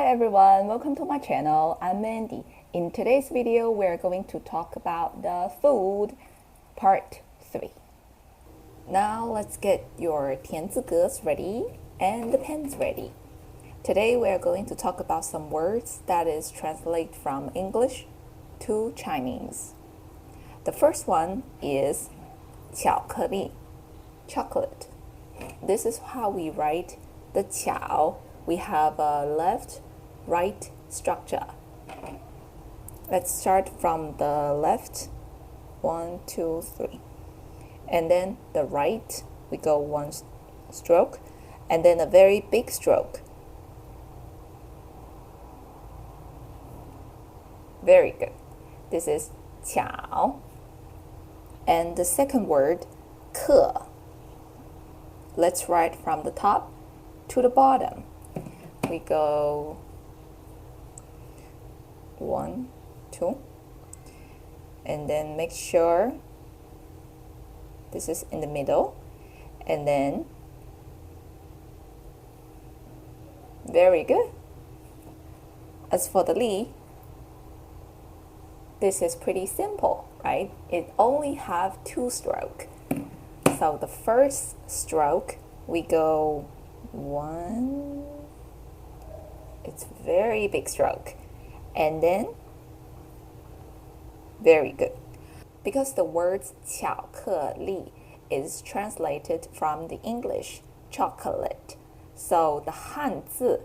everyone, welcome to my channel. I'm Mandy. In today's video, we're going to talk about the food, part 3. Now let's get your 田字格 ready and the pens ready. Today we're going to talk about some words that is translated from English to Chinese. The first one is 巧克力, chocolate. This is how we write the 巧. We have a left-right structure. Let's start from the left, 1, 2, 3. And then the right, we go one stroke, and then a very big stroke. Very good. This is 巧. And the second word, 克. Let's write from the top to the bottom. We go 1, 2, and then make sure this is in the middle, and then very good. As for the li, this is pretty simple, right? It only have 2 strokes. So the first stroke, we go 1, it's very big stroke, and then very good. Because the word 巧克力 is translated from the English chocolate, so the hanzi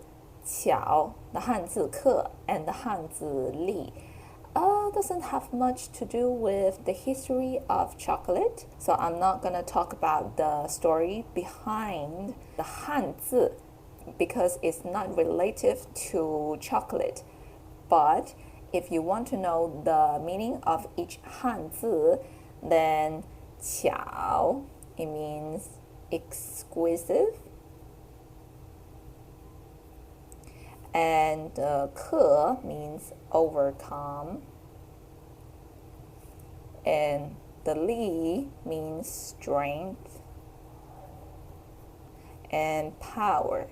巧, the hanzi 克, and the hanzi li doesn't have much to do with the history of chocolate, so I'm not gonna talk about the story behind the hanzi because it's not relative to chocolate. But if you want to know the meaning of each hanzi, then 巧, it means exquisite, and 克 means overcome, and the li means strength and power.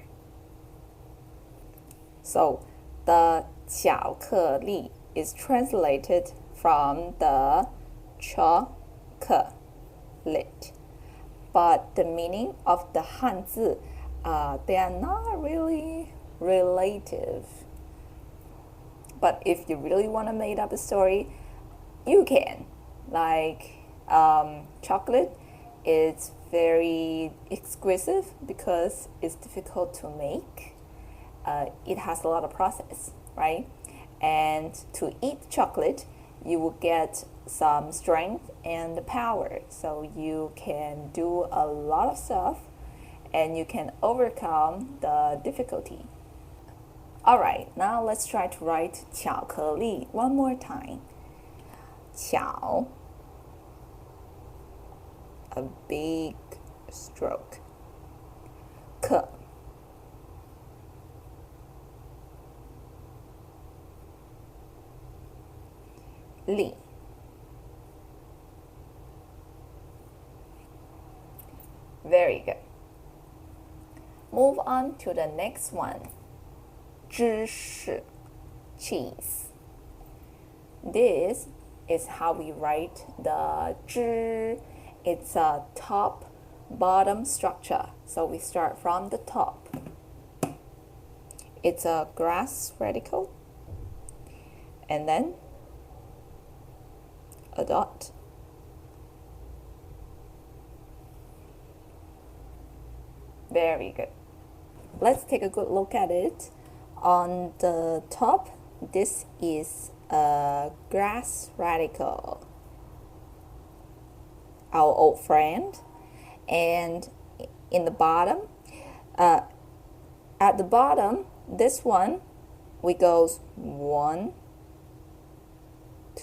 So the 巧克力 is translated from the chocolate, but the meaning of the hanzi, they are not really relative. But if you really want to make up a story, you can. Like chocolate is very exquisite because it's difficult to make. It has a lot of process, right? And to eat chocolate, you will get some strength and power. So you can do a lot of stuff and you can overcome the difficulty. Alright, now let's try to write 巧克力 one more time. 巧, a big stroke. 克, li. Very good. Move on to the next one. 芝士, cheese. This is how we write the 芝. It's a top-bottom structure. So we start from the top. It's a grass radical, and then a dot. Very good. Let's take a good look at it. On the top, this is a grass radical, our old friend. And in the bottom, at the bottom, this one, we goes 1,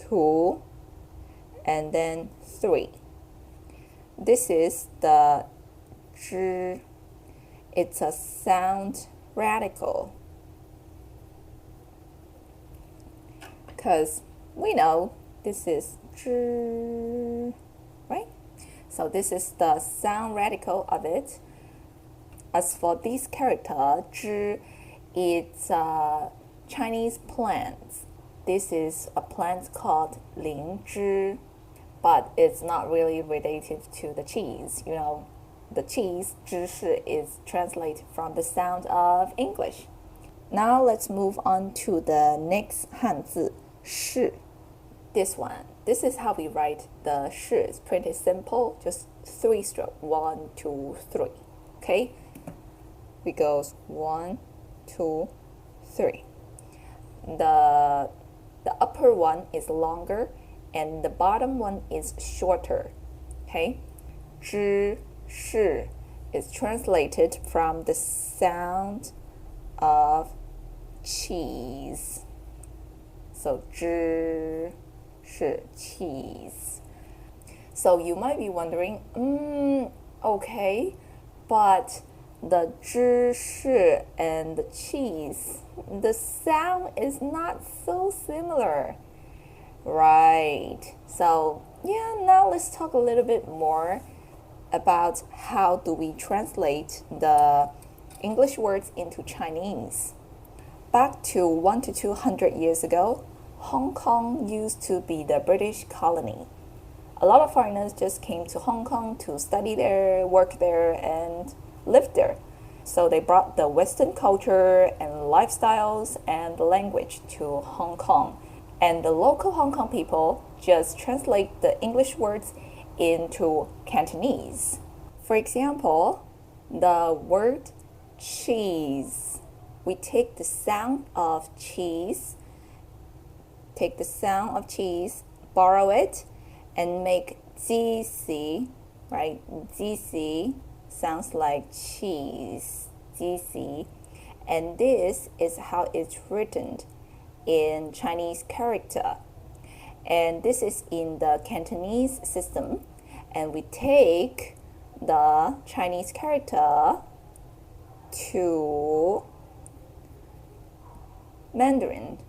2, and then 3. This is the 之. It's a sound radical, because we know this is 之, right? So this is the sound radical of it. As for this character, 之, It's Chinese plants. This is a plant called 灵芝, but it's not really related to the cheese. You know, the cheese 芝士 is translated from the sound of English. Now let's move on to the next hanzi, 是. This one. This is how we write the 是. It's pretty simple, just 3 stroke. 1, 2, 3. Okay? We goes 1, 2, 3. The upper one is longer and the bottom one is shorter. Okay? 知是 is translated from the sound of cheese. So 知是 cheese. So you might be wondering, okay, but the 知是 and the cheese, the sound is not so similar, right? So yeah, now let's talk a little bit more about how do we translate the English words into Chinese. Back to 100 to 200 years ago, Hong Kong used to be the British colony. A lot of foreigners just came to Hong Kong to study there, work there, and live there. So they brought the Western culture and lifestyles and the language to Hong Kong. And the local Hong Kong people just translate the English words into Cantonese. For example, the word cheese. We take the sound of cheese, borrow it, and make GC, right? GC sounds like cheese, GC. And this is how it's written in Chinese character. And this is in the Cantonese system. And we take the Chinese character to Mandarin.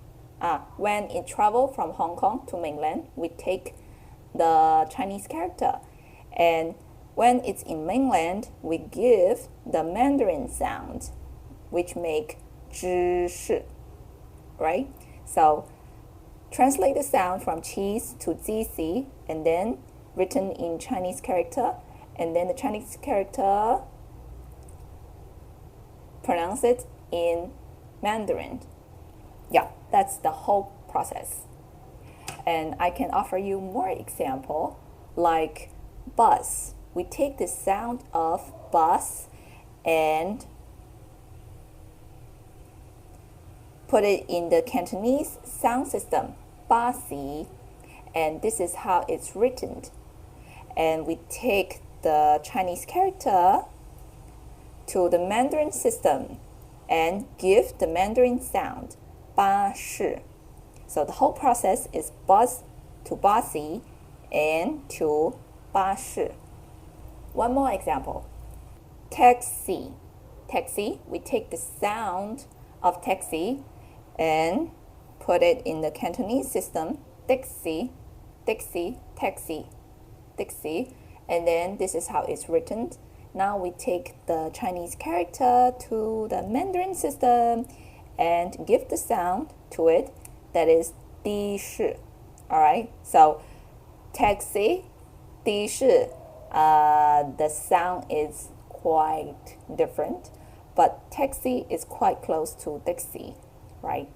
When it traveled from Hong Kong to mainland, we take the Chinese character. And when it's in mainland, we give the Mandarin sound, which make 知识, right? So translate the sound from cheese to GC and then written in Chinese character, and then the Chinese character pronounce it in Mandarin. Yeah, that's the whole process. And I can offer you more example, like bus. We take the sound of bus and put it in the Cantonese sound system, 巴士, and this is how it's written. And we take the Chinese character to the Mandarin system and give the Mandarin sound, 巴士. So the whole process is bus to 巴士 and to 巴士. One more example. Taxi. Taxi, we take the sound of taxi and put it in the Cantonese system, taxi, taxi, taxi, taxi. And then this is how it's written. Now we take the Chinese character to the Mandarin system and give the sound to it, that is 的士. Alright, so taxi, 的士, the sound is quite different, but taxi is quite close to taxi, right?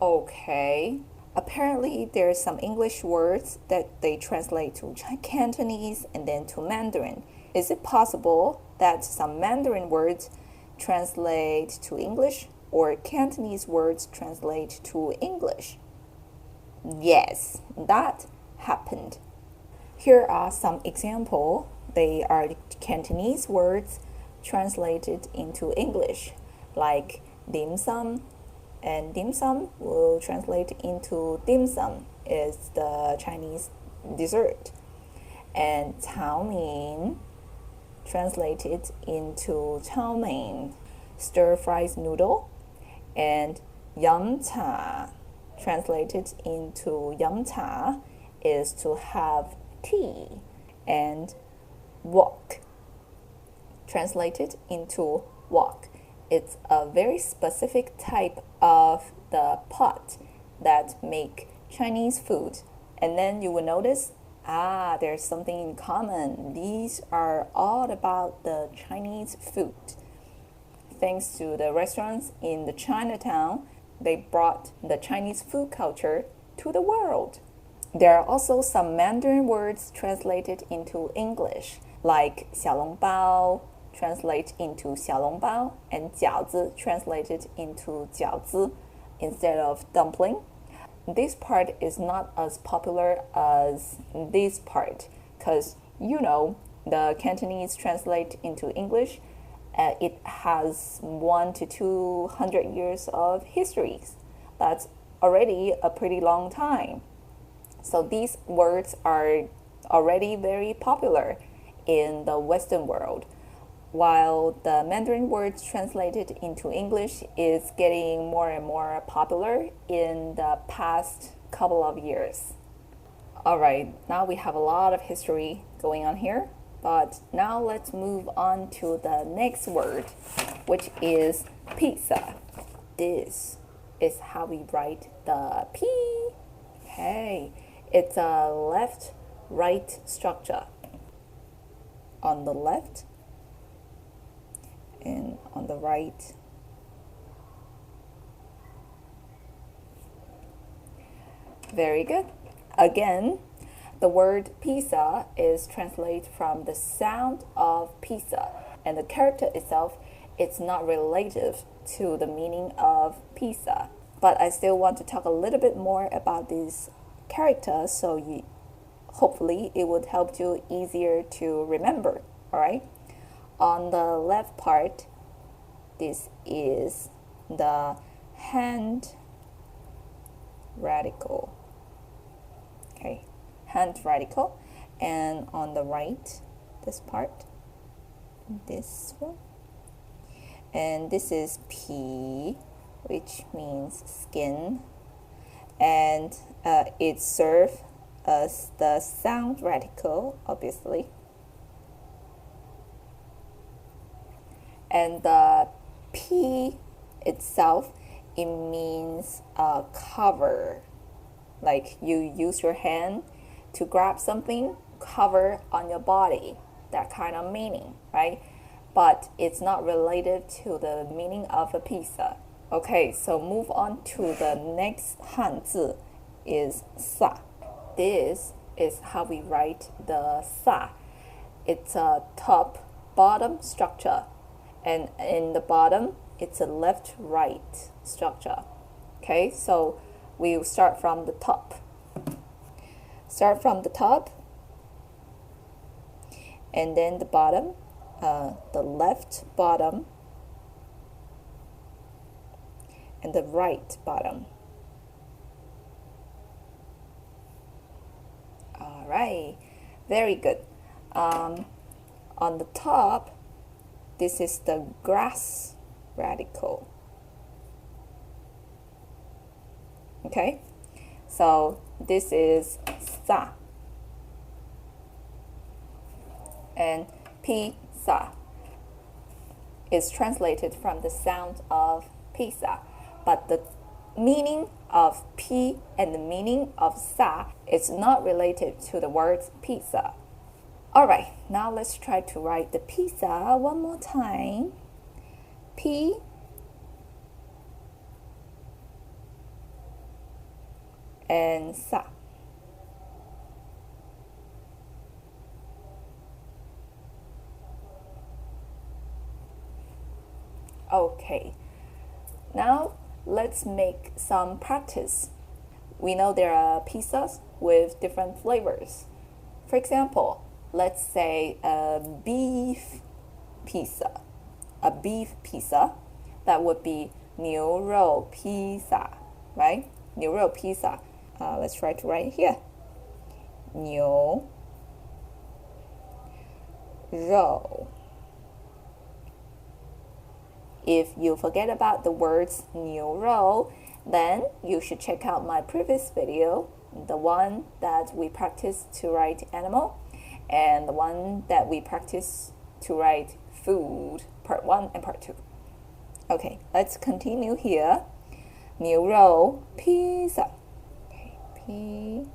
Okay, apparently there are some English words that they translate to Cantonese and then to Mandarin. Is it possible that some Mandarin words translate to English or Cantonese words translate to English? Yes, that happened. Here are some examples. They are Cantonese words translated into English, like dim sum, and dim sum will translate into dim sum, is the Chinese dessert, and cao mein translated into chow mein, stir-fried noodle, and yum cha translated into yum cha is to have tea, and wok translated into wok It's a very specific type of the pot that make Chinese food. And then you will notice, there's something in common. These are all about the Chinese food. Thanks to the restaurants in the Chinatown, they brought the Chinese food culture to the world. There are also some Mandarin words translated into English, like 小笼包 translate into 小笼包 and 饺子 translated into 饺子 instead of dumpling. This part is not as popular as this part because the Cantonese translate into English. It has 100 to 200 years of history. That's already a pretty long time. So these words are already very popular in the Western world, while the Mandarin words translated into English is getting more and more popular in the past couple of years. Alright, now we have a lot of history going on here, but now let's move on to the next word, which is pizza. This is how we write the P. Okay, it's a left-right structure. On the left and on the right. Very good. Again, the word pizza is translated from the sound of pizza, and the character itself is not relative to the meaning of pizza. But I still want to talk a little bit more about this character, so hopefully it would help you easier to remember. All right. On the left part, this is the hand radical. Okay, hand radical. And on the right, this part, this one. And this is P, which means skin. And it serves as the sound radical, obviously. And the P itself, it means cover. Like you use your hand to grab something, cover on your body. That kind of meaning, right? But it's not related to the meaning of a pizza. Okay, so move on to the next hanzi is sa. This is how we write the sa. It's a top-bottom structure. And in the bottom, it's a left-right structure. Okay, so we'll start from the top. Start from the top. And then the bottom, the left bottom. And the right bottom. All right, very good. On the top, this is the grass radical. Okay, so this is sa. And pizza is translated from the sound of pizza. But the meaning of P and the meaning of sa is not related to the word pizza. Alright, now let's try to write the pizza one more time. P and sa. Okay, now let's make some practice. We know there are pizzas with different flavors. For example, let's say a beef pizza. A beef pizza, that would be 牛肉披萨, right? 牛肉披萨. Let's try to write here. 牛肉. If you forget about the words 牛肉, then you should check out my previous video, the one that we practiced to write animal, and the one that we practiced to write food, part 1 and part 2. Okay, let's continue here. 牛肉 pizza. Okay, pizza.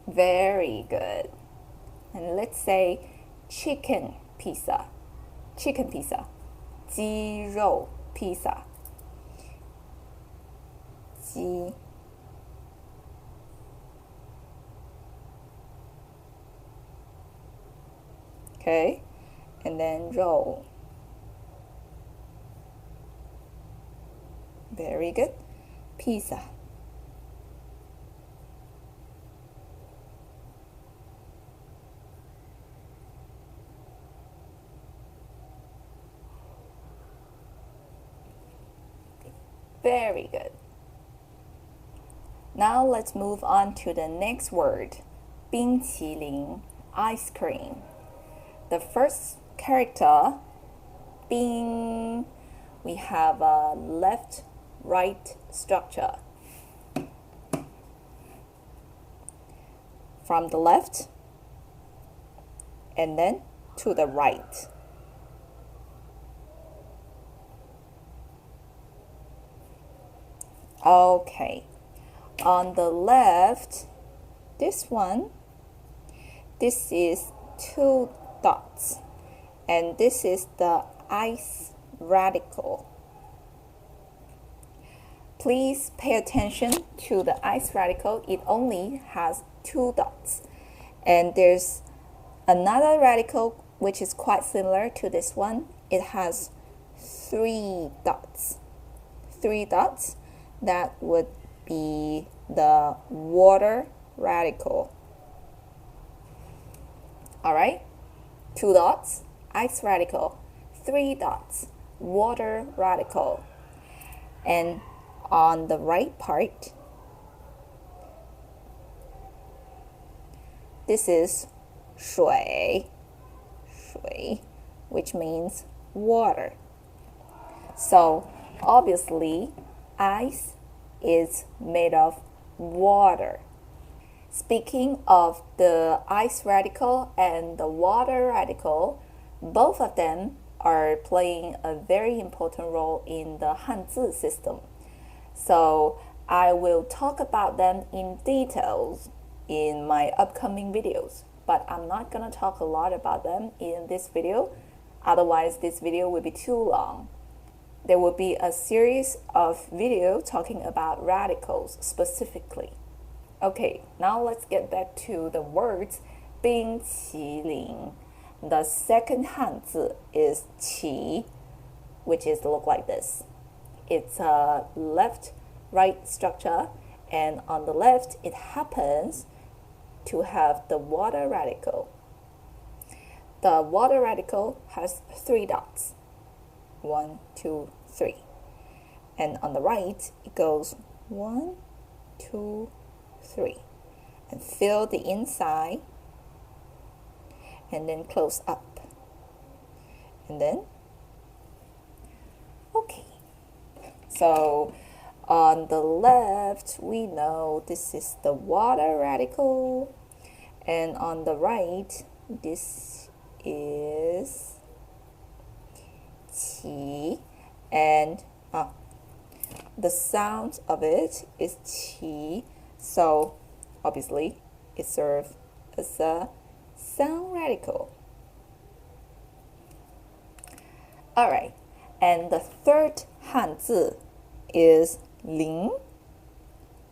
Very good. And let's say chicken pizza. Chicken pizza. 鸡肉 pizza. 鸡 Okay, and then roll. Very good. Pizza. Very good. Now let's move on to the next word. 冰淇淋 ice cream. The first character, 冰, we have a left-right structure. From the left and then to the right. Okay, on the left, this one, this is 2 dots, and this is the ice radical. Please pay attention to the ice radical. It only has 2 dots, and there's another radical which is quite similar to this one. It has 3 dots. 3 dots. That would be the water radical. All right, 2 dots, ice radical, 3 dots, water radical. And on the right part, this is 水, 水, which means water. So obviously, ice is made of water. Speaking of the ice radical and the water radical, both of them are playing a very important role in the hanzi system. So I will talk about them in details in my upcoming videos, but I'm not going to talk a lot about them in this video. Otherwise, this video will be too long. There will be a series of videos talking about radicals specifically. Okay, now let's get back to the words 冰淇淋. The second hanzi is qi, which is look like this. It's a left-right structure, and on the left it happens to have the water radical. The water radical has 3 dots. 1, 2, 3. And on the right, it goes 1, 2, 3. And fill the inside. And then close up. And then, okay. So on the left, we know this is the water radical. And on the right, this is qi, and the sound of it is qi, so obviously it serves as a sound radical. Alright, and the third hanzi is ling.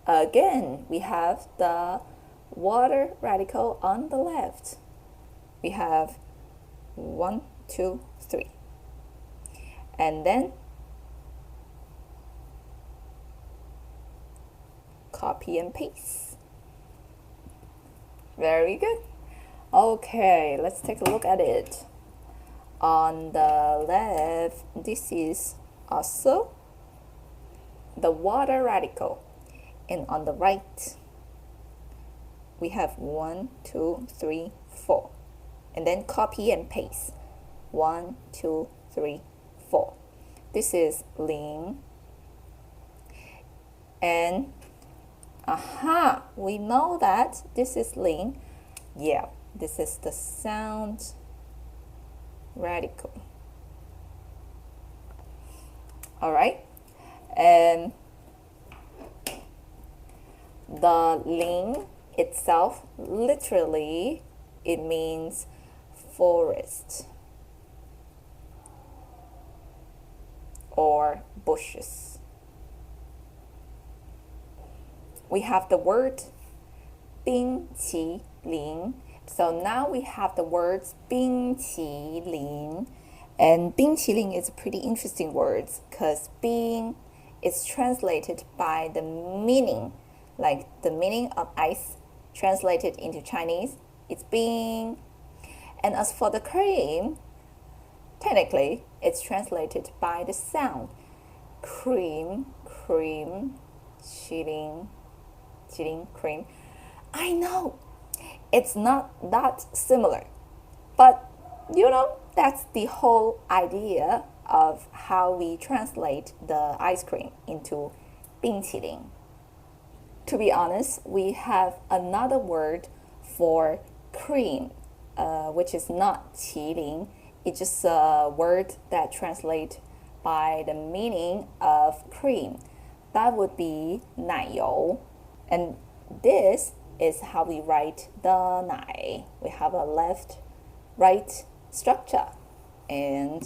Again, we have the water radical on the left. We have 1, 2, 3. And then copy and paste. Very good. Okay, let's take a look at it. On the left, this is also the water radical. And on the right, we have 1, 2, 3, 4. And then copy and paste. 1, 2, 3, 4. This is ling. And we know that this is ling. Yeah, this is the sound radical. All right, and the ling itself, literally, it means forest or bushes. We have the word 冰淇淋. So now we have the words 冰淇淋. And 冰淇淋is a pretty interesting word because 冰 is translated by the meaning, like the meaning of ice translated into Chinese. It's 冰. And as for the cream, technically it's translated by the sound. Cream, cream, 麒麟, 麒麟, cream. I know it's not that similar, but you know, that's the whole idea of how we translate the ice cream into 冰淇淋. To be honest, we have another word for cream, which is not 麒麟. It's just a word that translates by the meaning of cream. That would be 奶油. And this is how we write the 奶. We have a left-right structure. And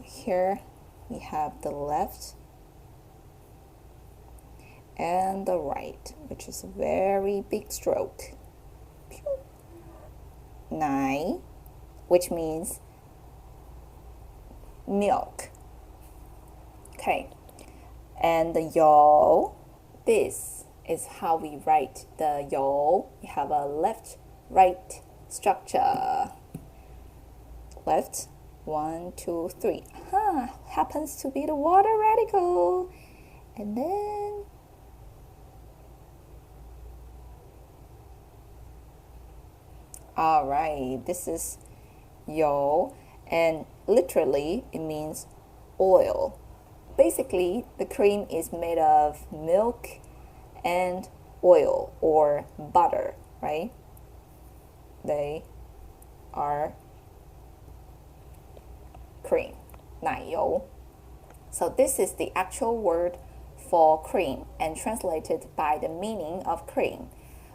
here we have the left and the right, which is a very big stroke. 奶, which means milk. Okay. And the 油, this is how we write the 油. We have a left-right structure. Left, 1, 2, 3. Happens to be the water radical. And then all right, this is 油, and literally it means oil. Basically, the cream is made of milk and oil or butter, right? They are cream, 奶油. So this is the actual word for cream and translated by the meaning of cream,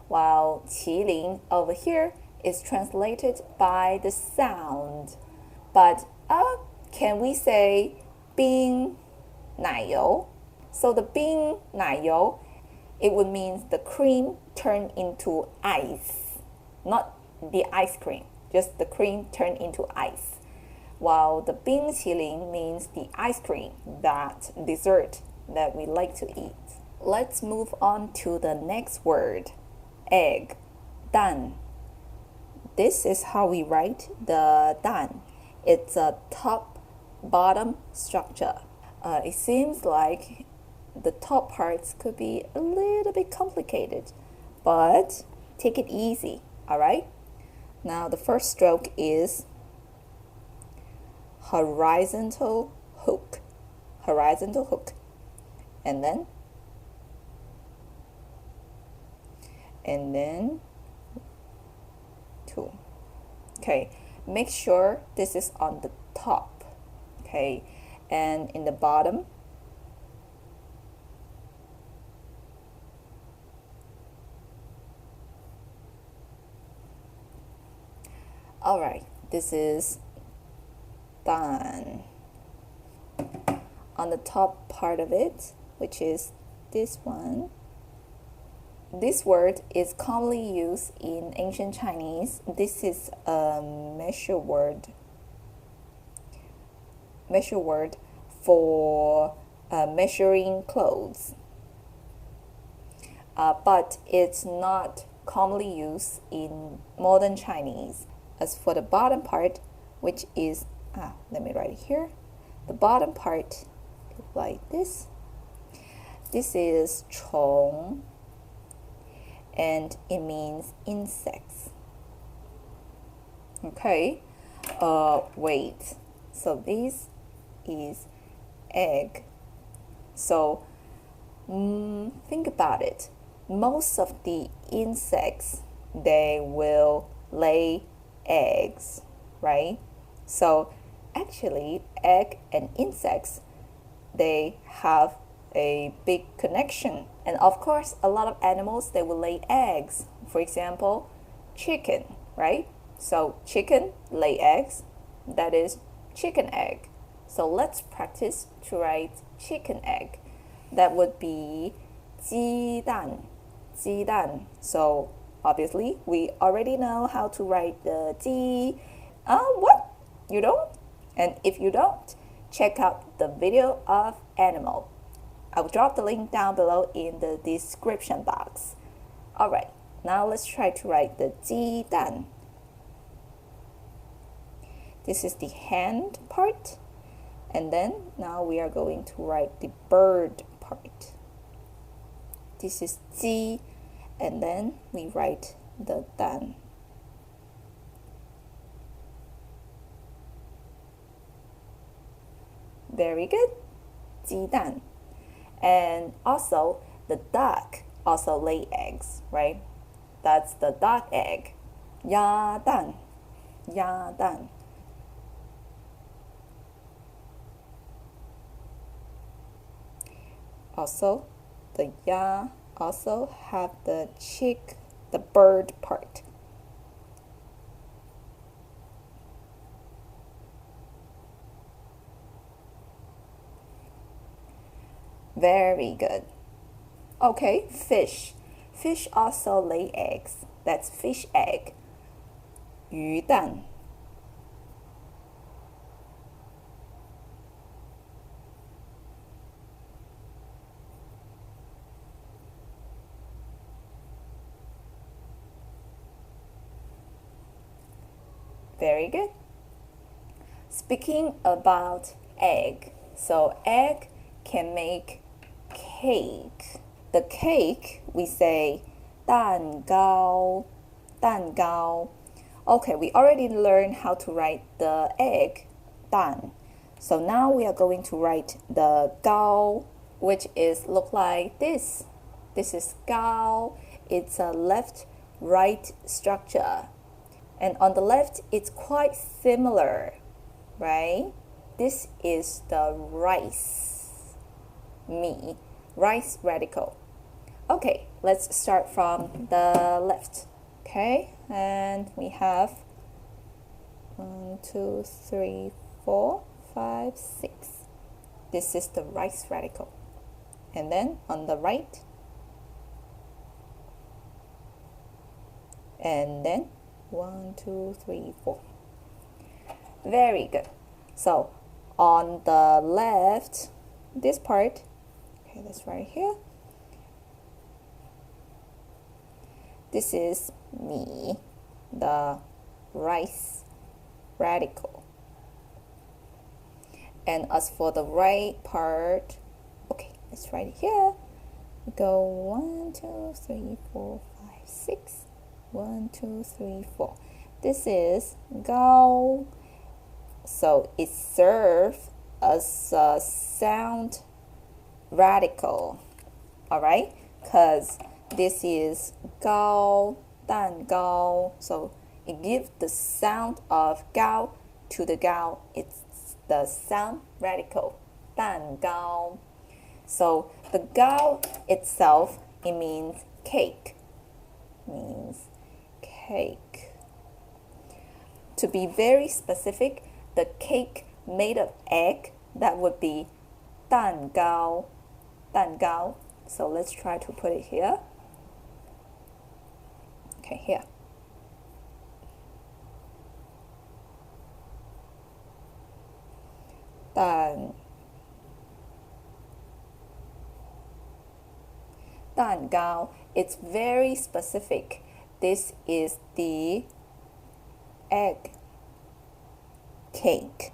while 麒麟 over here is translated by the sound. But can we say 冰奶油? So the 冰奶油, it would mean the cream turned into ice, not the ice cream, just the cream turned into ice. While the 冰淇淋 means the ice cream, that dessert that we like to eat. Let's move on to the next word, egg, 蛋. This is how we write the 蛋. It's a top-bottom structure. It seems like the top parts could be a little bit complicated, but take it easy, all right? Now the first stroke is horizontal hook, horizontal hook, and then 2. Okay, make sure this is on the top, okay, and in the bottom, all right, this is done. On the top part of it, which is this one, this word is commonly used in ancient Chinese. This is a measure word for measuring clothes, but it's not commonly used in modern Chinese. As for the bottom part, which is, let me write it here. The bottom part, like this. This is 虫, and it means insects. Okay, wait. So this is egg. So Think about it. Most of the insects, they will lay eggs, right? So actually, egg and insects, they have a big connection. And of course, a lot of animals, they will lay eggs. For example, chicken, right? So chicken lay eggs, that is chicken egg. So let's practice to write chicken egg. That would be 鸡蛋, 鸡蛋. So obviously we already know how to write the 鸡. What? You don't? And if you don't, check out the video of animal. I'll drop the link down below in the description box. Alright, now let's try to write the 鸡蛋. This is the hand part. And then now we are going to write the bird part. This is 鸡, and then we write the 蛋. Very good. 鸡蛋. And also the duck also lay eggs, right? That's the duck egg. 鸭蛋. 鸭蛋. Also, the ya also have the chick, the bird part. Very good. Okay, fish. Fish also lay eggs. That's fish egg. 鱼蛋. Very good. Speaking about egg, so egg can make cake. The cake, we say 蛋糕, 蛋糕. Okay, we already learned how to write the egg, 蛋. So now we are going to write the 糕, which is look like this. This is 糕. It's a left-right structure. And on the left, it's quite similar, right? This is the rice, rice radical. Okay, let's start from the left. Okay, and we have 1, 2, 3, 4, 5, 6. This is the rice radical. And then on the right, and then 1, 2, 3, 4. Very good. So on the left, this part, okay, that's right here. This is the rice radical. And as for the right part, okay, it's right here. Go 1, 2, 3, 4, 5, 6. 1, 2, 3, 4. This is 糕. So it serves as a sound radical. Alright? Because this is 糕, 蛋糕. So it gives the sound of 糕 to the 糕. It's the sound radical. 蛋糕. So the 糕itself, it means cake. Means cake. To be very specific, the cake made of egg, that would be 蛋糕, 蛋糕. So let's try to put it here. Okay, here. Dan 蛋糕. It's very specific. This is the egg cake.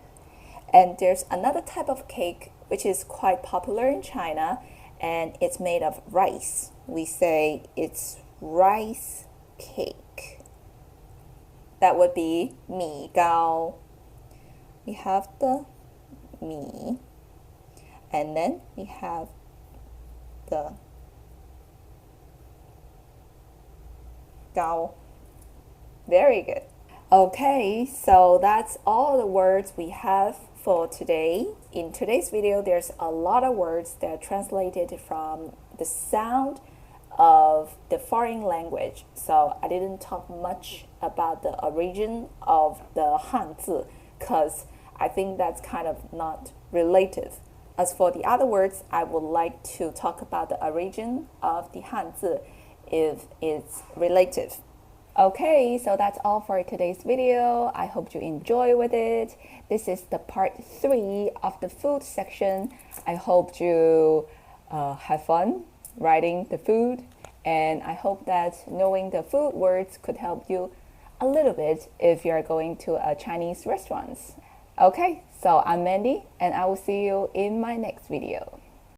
And there's another type of cake which is quite popular in China, and it's made of rice. We say it's rice cake. That would be 米糕. We have the 米, and then we have 的高. Very good. Okay, so that's all the words we have for today. In today's video, there's a lot of words that are translated from the sound of the foreign language. So I didn't talk much about the origin of the hanzi because I think that's kind of not related. As for the other words, I would like to talk about the origin of the hanzi if it's related. Okay, so that's all for today's video. I hope you enjoy with it. This is the part 3 of the food section. I hope you have fun writing the food, and I hope that knowing the food words could help you a little bit if you're going to a Chinese restaurant. Okay, so I'm Mandy, and I will see you in my next video.